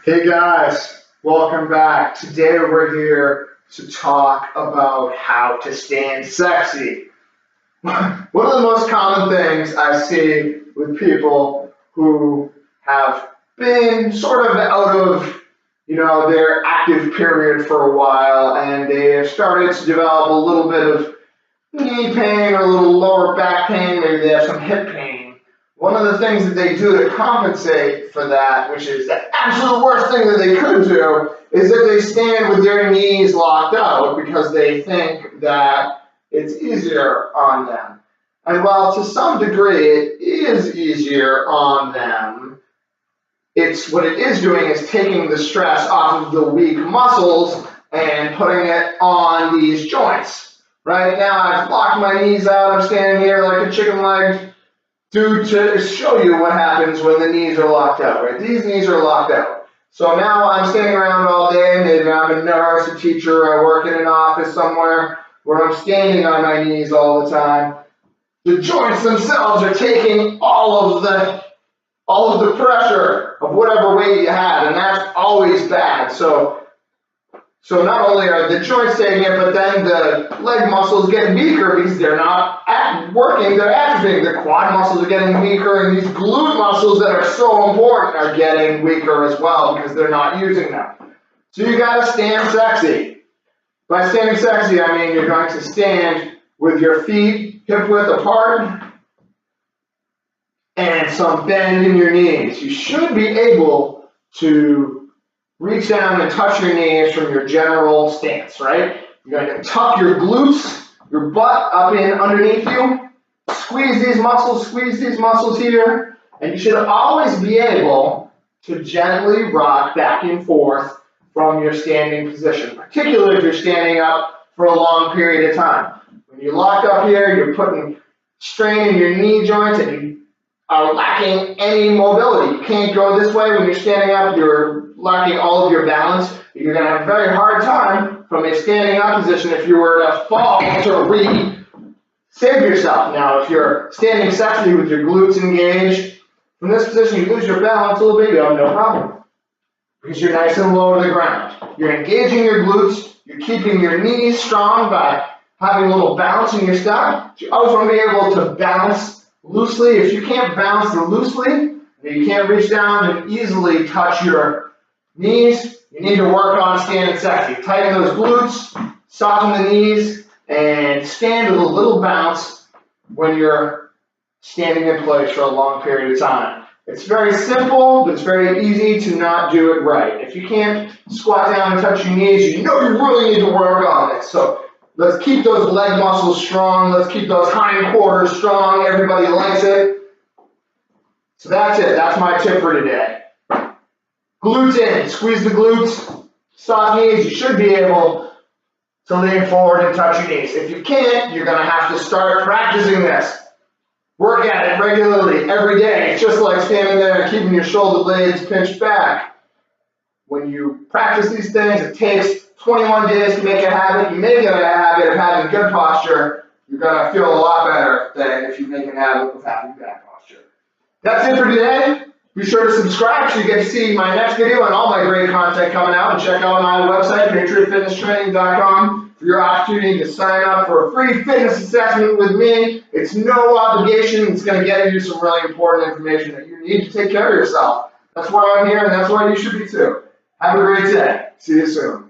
Hey guys, welcome back. Today we're here to talk about how to stand sexy. One of the most common things I see with people who have been sort of out of, their active period for a while, and they have started to develop a little bit of knee pain or a little lower back pain, maybe they have some hip pain. One of the things that they do to compensate for that, which is the absolute worst thing that they could do, is that they stand with their knees locked out because they think that it's easier on them. And while to some degree it is easier on them, what it is doing is taking the stress off of the weak muscles and putting it on these joints. Right now I've locked my knees out, I'm standing here like a chicken leg dude to show you what happens when the knees are locked out, right? These knees are locked out. So now I'm standing around all day, maybe I'm a nurse, a teacher, I work in an office somewhere where I'm standing on my knees all the time. The joints themselves are taking all of the pressure of whatever weight you had, and that's always bad. So not only are the joints taking it, but then the leg muscles get weaker because they're not working, they're atrophying. The quad muscles are getting weaker, and these glute muscles that are so important are getting weaker as well because they're not using them. So you gotta stand sexy. By standing sexy, I mean you're going to stand with your feet hip width apart and some bend in your knees. You should be able to reach down and touch your knees from your general stance, right? You're going to tuck your glutes, your butt up in underneath you, squeeze these muscles here, and you should always be able to gently rock back and forth from your standing position, particularly if you're standing up for a long period of time. When you lock up here, you're putting strain in your knee joints and you are lacking any mobility. You can't go this way when you're standing up, you're lacking all of your balance. You're going to have a very hard time from a standing up position if you were to fall to save yourself. Now, if you're standing sexy with your glutes engaged, from this position you lose your balance a little bit, you have no problem because you're nice and low to the ground. You're engaging your glutes, you're keeping your knees strong by having a little bounce in your step. You always want to be able to bounce loosely. If you can't bounce loosely, you can't reach down and easily touch your knees, you need to work on standing sexy. Tighten those glutes, soften the knees, and stand with a little bounce when you're standing in place for a long period of time. It's very simple, but it's very easy to not do it right. If you can't squat down and touch your knees, you know you really need to work on it. So let's keep those leg muscles strong. Let's keep those hind quarters strong. Everybody likes it. So that's it. That's my tip for today. Glutes in. Squeeze the glutes. Soft knees. You should be able to lean forward and touch your knees. If you can't, you're going to have to start practicing this. Work at it regularly, every day. It's just like standing there and keeping your shoulder blades pinched back. When you practice these things, it takes 21 days to make a habit. You may get a habit of having good posture. You're going to feel a lot better than if you make a habit of having bad posture. That's it for today. Be sure to subscribe so you get to see my next video and all my great content coming out. And check out my website, PatriotFitnessTraining.com, for your opportunity to sign up for a free fitness assessment with me. It's no obligation. It's going to get you some really important information that you need to take care of yourself. That's why I'm here, and that's why you should be too. Have a great day. See you soon.